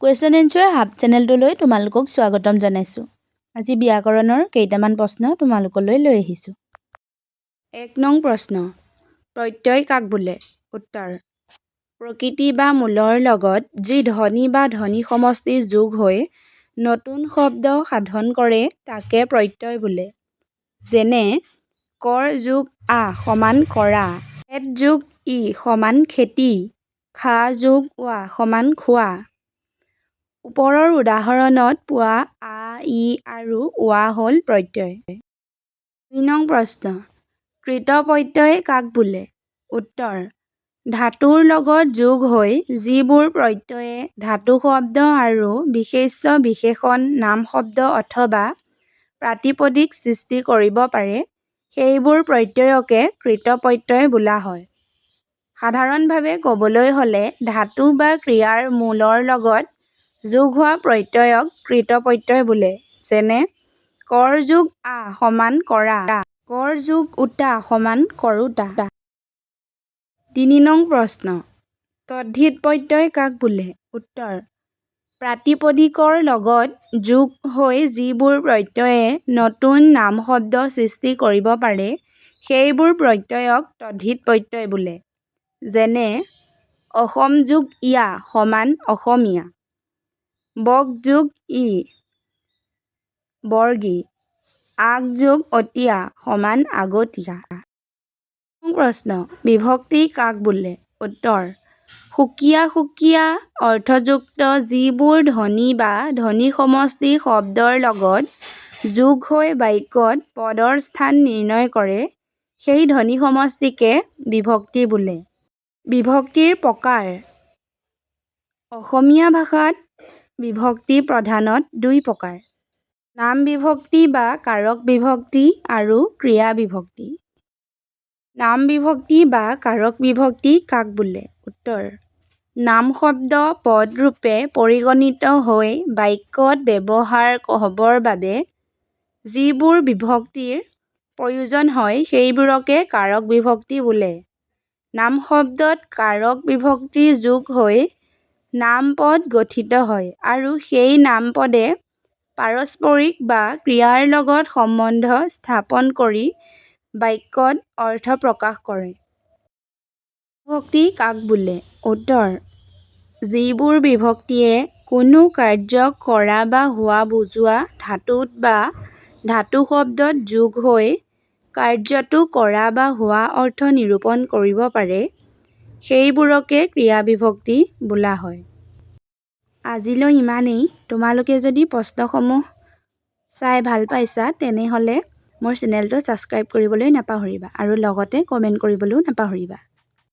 Question answer hub চেনেলটোলৈ তোমালোকক স্বাগতম জনাইছোঁ। আজি ব্যাকৰণৰ কেইটামান প্ৰশ্ন তোমালোকলৈ লৈ আহিছোঁ। ১ নং প্ৰশ্ন, প্ৰত্যয় কাক বোলে? উত্তৰ: প্ৰকৃতি বা মূলৰ লগত যি ধ্বনি বা ধ্বনি সমষ্টি যোগ হৈ নতুন শব্দ সাধন কৰে তাকে প্ৰত্যয় বোলে। যেনে কৰ যোগ আ সমান কৰা, খেত যোগ ই সমান খেতি, খা যোগ ৱা সমান খোৱা। ওপৰৰ উদাহৰণত পোৱা আ, ই আৰু ৱা হ'ল প্ৰত্যয়। ২ নং প্ৰশ্ন, কৃতপ্ৰত্যয় কাক বোলে? উত্তৰ: ধাতুৰ লগত যোগ হৈ যিবোৰ প্ৰত্যয়ে ধাতু শব্দ আৰু বিশেষ্য বিশেষণ নাম শব্দ অথবা প্ৰাতিপদিক সৃষ্টি কৰিব পাৰে সেইবোৰ প্ৰত্যয়কে কৃতপ্ৰত্যয় বোলা হয়। সাধাৰণভাৱে ক'বলৈ হ'লে ধাতু বা ক্ৰিয়াৰ মূলৰ লগত যোগ হোৱা প্ৰত্যয়ক কৃতপ্ৰত্যয় বোলে। যেনে কৰ যোগ আ সমান কৰা, কৰ যোগ ওতা সমান কৰোঁতা। ৩ নং প্ৰশ্ন, তদ্ধিত প্ৰত্যয় কাক বোলে? উত্তৰ: প্ৰাতিপদিকৰ লগত যোগ হৈ যিবোৰ প্ৰত্যয়ে নতুন নাম শব্দ সৃষ্টি কৰিব পাৰে সেইবোৰ প্ৰত্যয়ক তদ্ধিত প্ৰত্যয় বোলে। যেনে অসম যোগ ইয়া সমান অসমীয়া, বক যোগ ই বৰ্গী, আগ যোগ অতীয়া সমান আগতীয়া। ৪ নং প্ৰশ্ন, বিভক্তি কাক বোলে? উত্তৰ: সুকীয়া সুকীয়া অৰ্থযুক্ত যিবোৰ ধ্বনি বা ধ্বনি সমষ্টি শব্দৰ লগত যোগ হৈ বাক্যত পদৰ স্থান নিৰ্ণয় কৰে সেই ধ্বনি সমষ্টিকে বিভক্তি বোলে। বিভক্তিৰ প্ৰকাৰ: অসমীয়া ভাষাত বিভক্তি প্ৰধানত ২ প্ৰকাৰ: নাম বিভক্তি বা কাৰক বিভক্তি আৰু ক্ৰিয়া বিভক্তি। নাম বিভক্তি বা কাৰক বিভক্তি কাক বোলে? উত্তৰ: নাম শব্দ পদ ৰূপে পৰিগণিত হৈ বাক্যত ব্যৱহাৰ হ'বৰ বাবে যিবোৰ বিভক্তিৰ প্ৰয়োজন হয় সেইবোৰকে কাৰক বিভক্তি বোলে। নাম শব্দত কাৰক বিভক্তি যোগ হৈ নাম পদ গঠিত হয় আৰু সেই নাম পদে পাৰস্পৰিক বা ক্ৰিয়াৰ লগত সম্বন্ধ স্থাপন কৰি বাক্যত অৰ্থ প্ৰকাশ কৰে। বিভক্তি কাক বোলে? উত্তৰ: যিবোৰ বিভক্তিয়ে কোনো কাৰ্য কৰা বা হোৱা বুজোৱা ধাতুত বা ধাতু শব্দত যোগ হৈ কাৰ্যটো কৰা বা হোৱা অৰ্থ নিৰূপণ কৰিব পাৰে সেইবোৰকে ক্ৰিয়া বিভক্তি বোলা হয়। আজিলৈ ইমানেই। তোমালোকে যদি প্ৰশ্নসমূহ চাই ভাল পাইছা তেনেহ'লে মোৰ চেনেলটো ছাবস্ক্ৰাইব কৰিবলৈ নাপাহৰিবা আৰু লগতে কমেণ্ট কৰিবলৈও নাপাহৰিবা।